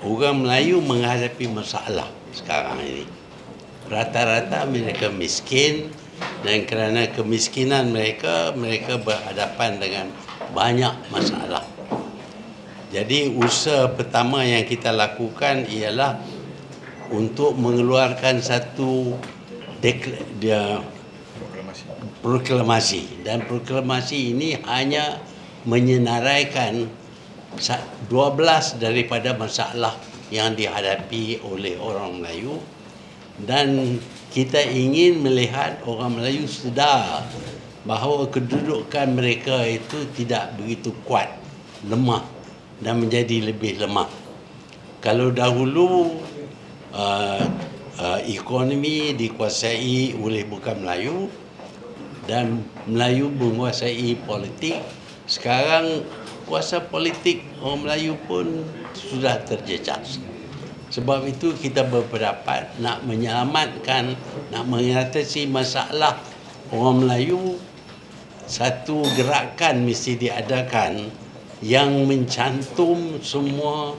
orang Melayu menghadapi masalah sekarang ini. Rata-rata mereka miskin, dan kerana kemiskinan mereka berhadapan dengan banyak masalah. Jadi usaha pertama yang kita lakukan ialah untuk mengeluarkan satu proklamasi. Dan proklamasi ini hanya menyenaraikan 12 daripada masalah yang dihadapi oleh orang Melayu, dan kita ingin melihat orang Melayu sedar bahawa kedudukan mereka itu tidak begitu kuat, lemah dan menjadi lebih lemah. Kalau dahulu ekonomi dikuasai oleh bukan Melayu dan Melayu menguasai politik, sekarang kuasa politik orang Melayu pun sudah terjejas. Sebab itu kita berpendapat nak menyelamatkan, nak mengatasi masalah orang Melayu, satu gerakan mesti diadakan yang mencantum semua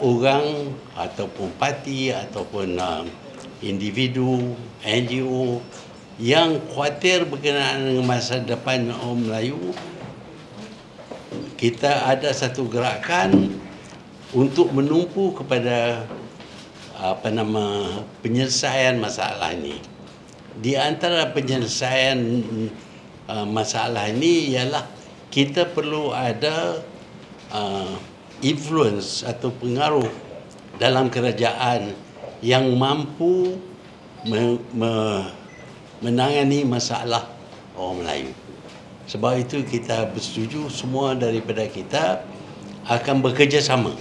orang ataupun parti ataupun individu, NGO yang khawatir berkenaan dengan masa depan orang Melayu. Kita ada satu gerakan untuk menumpu kepada penyelesaian masalah ini. Di antara penyelesaian masalah ini ialah kita perlu ada influence atau pengaruh dalam kerajaan yang mampu menangani masalah orang Melayu. Sebab itu kita bersetuju semua daripada kita akan bekerjasama.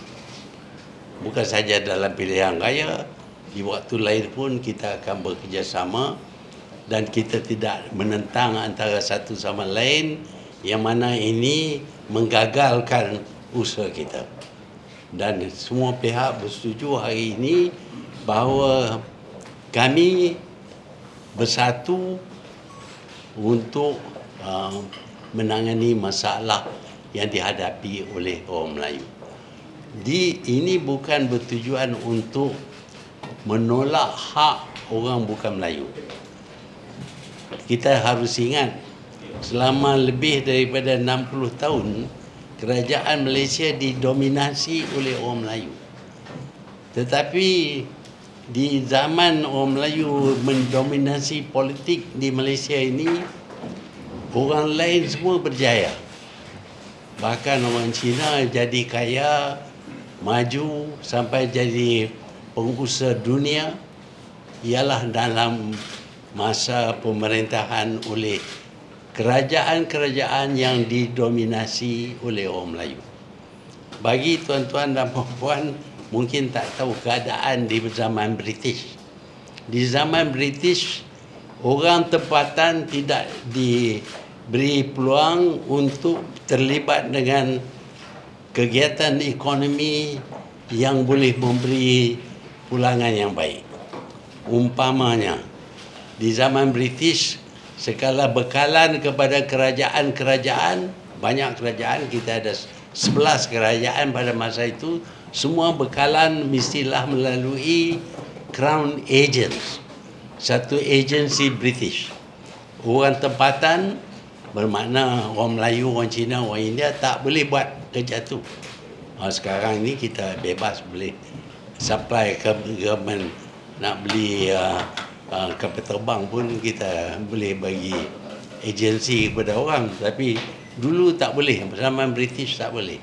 Bukan saja dalam pilihan raya, di waktu lain pun kita akan bekerjasama, dan kita tidak menentang antara satu sama lain, yang mana ini menggagalkan usaha kita. Dan semua pihak bersetuju hari ini bahawa kami bersatu untuk menangani masalah yang dihadapi oleh orang Melayu. Ini bukan bertujuan untuk menolak hak orang bukan Melayu. Kita harus ingat, selama lebih daripada 60 tahun, kerajaan Malaysia didominasi oleh orang Melayu. Tetapi di zaman orang Melayu mendominasi politik di Malaysia ini, orang lain semua berjaya. Bahkan orang Cina jadi kaya, maju sampai jadi pengusaha dunia, ialah dalam masa pemerintahan oleh kerajaan-kerajaan yang didominasi oleh orang Melayu. Bagi tuan-tuan dan puan-puan mungkin tak tahu keadaan di zaman British. Di zaman British, orang tempatan tidak diberi peluang untuk terlibat dengan kegiatan ekonomi yang boleh memberi pulangan yang baik. Umpamanya, di zaman British, sekala bekalan kepada kerajaan-kerajaan, banyak kerajaan, kita ada 11 kerajaan pada masa itu, semua bekalan mestilah melalui Crown Agents, satu agensi British. Orang tempatan, bermakna orang Melayu, orang Cina, orang India tak boleh buat kerja tu. Sekarang ni kita bebas boleh supply ke government, nak beli kapal terbang pun kita boleh bagi agensi kepada orang. Tapi dulu tak boleh, zaman British tak boleh.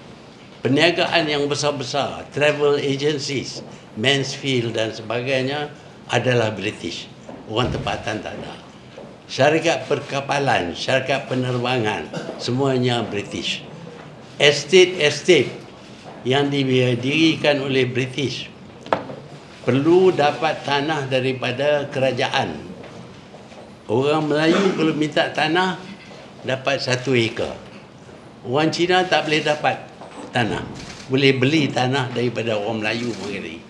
Perniagaan yang besar-besar, travel agencies, Mansfield dan sebagainya adalah British. Orang tempatan tak ada. Syarikat perkapalan, syarikat penerbangan, semuanya British. Estate yang didirikan oleh British perlu dapat tanah daripada kerajaan. Orang Melayu kalau minta tanah dapat 1 ekar. Orang Cina tak boleh dapat tanah. Boleh beli tanah daripada orang Melayu mengenai,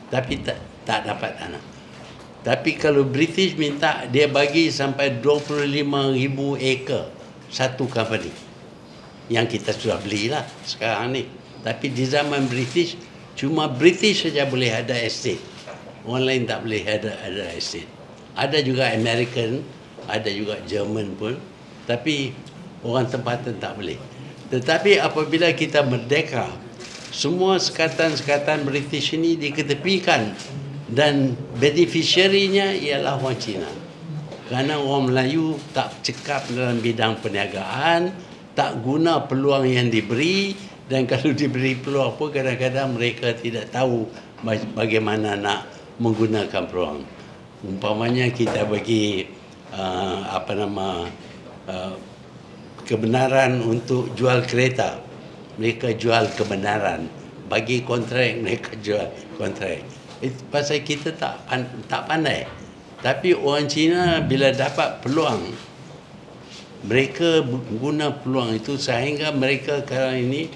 tapi tak dapat tanah. Tapi kalau British minta, dia bagi sampai 25,000 ekar satu company. Yang kita sudah belilah sekarang ni. Tapi di zaman British Cuma British saja boleh ada estate. Orang lain tak boleh ada estate. Ada juga American, ada juga German pun. Tapi orang tempatan tak boleh. Tetapi apabila kita merdeka, semua sekatan-sekatan British ini diketepikan dan beneficiary-nya ialah orang Cina. Kerana orang Melayu tak cekap dalam bidang perniagaan, tak guna peluang yang diberi, dan kalau diberi peluang pun kadang-kadang mereka tidak tahu bagaimana nak menggunakan peluang. Umpamanya kita bagi kebenaran untuk jual kereta, mereka jual kebenaran. Bagi kontrak, mereka jual kontrak. Itu pasal kita tak pandai. Tapi orang Cina bila dapat peluang, mereka guna peluang itu sehingga mereka sekarang ini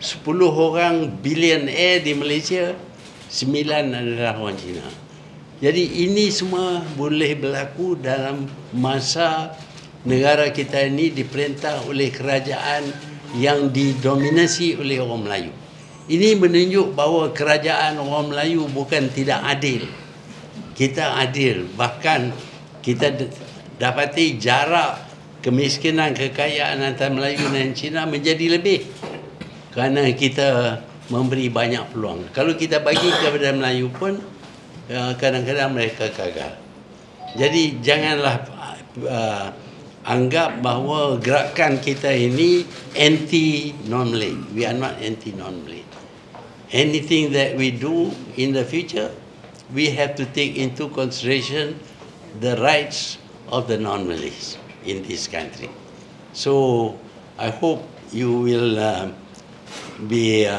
10 orang billionaire di Malaysia, 9 adalah orang Cina. Jadi ini semua boleh berlaku dalam masa negara kita ini diperintah oleh kerajaan yang didominasi oleh orang Melayu. Ini menunjuk bahawa kerajaan orang Melayu bukan tidak adil. Kita adil. Bahkan kita dapati jarak kemiskinan kekayaan antara Melayu dan Cina menjadi lebih. Kerana kita memberi banyak peluang. Kalau kita bagi kepada Melayu pun, kadang-kadang mereka gagal. Jadi janganlah anggap bahawa gerakan kita ini anti non-Malay. We are not anti non-Malay. Anything that we do in the future, we have to take into consideration the rights of the non-Malays in this country. So I hope you will not be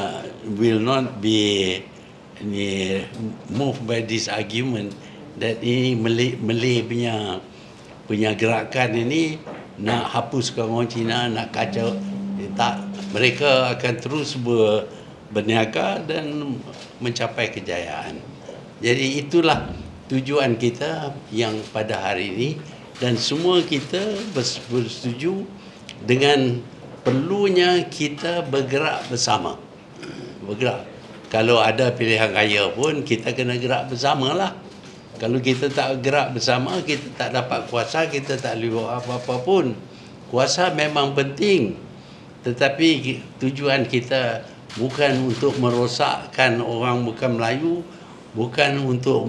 moved by this argument that ini Malay punya gerakan ini nak hapuskan orang Cina, nak kacau. Tak, mereka akan terus berniaga dan mencapai kejayaan. Jadi itulah tujuan kita yang pada hari ini, dan semua kita bersetuju dengan perlunya kita bergerak bersama. Bergerak. Kalau ada pilihan raya pun kita kena gerak bersamalah. Kalau kita tak gerak bersama, kita tak dapat kuasa, kita tak boleh buat apa-apa pun. Kuasa memang penting, tetapi tujuan kita bukan untuk merosakkan orang bukan Melayu, bukan untuk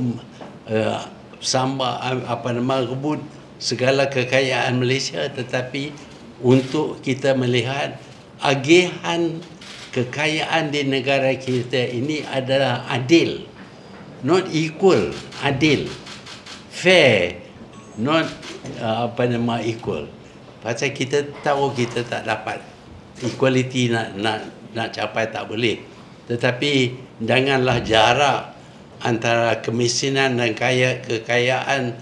rebut segala kekayaan Malaysia, tetapi untuk kita melihat agihan kekayaan di negara kita ini adalah adil. Not equal, adil. Fair, not equal. Pasal kita tahu kita tak dapat equality, nak capai tak boleh. Tetapi janganlah jarak antara kemiskinan dan kekayaan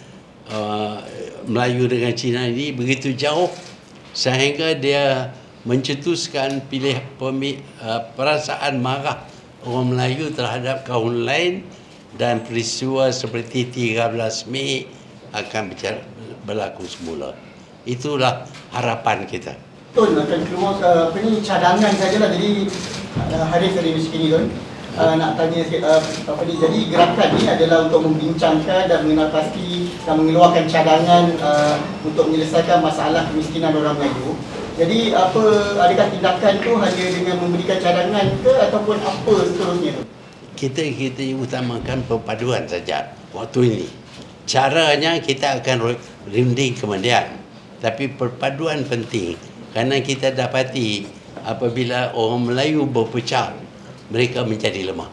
Melayu dengan Cina ini begitu jauh sehingga dia mencetuskan perasaan marah orang Melayu terhadap kaum lain, dan peristiwa seperti 13 Mei akan berlaku semula. Itulah harapan kita. Tun akan keluar cadangan sajalah. Jadi Harith dari miskin Tun nak tanya jadi gerakan ni adalah untuk membincangkan dan mengatasi dan mengeluarkan cadangan untuk menyelesaikan masalah kemiskinan orang Melayu. Jadi adakah tindakan tu hanya dengan memberikan cadangan ke ataupun apa seterusnya tu? Kita utamakan perpaduan saja waktu ini. Caranya kita akan runding kemudian, tapi perpaduan penting, kerana kita dapati apabila orang Melayu berpecah, mereka menjadi lemah.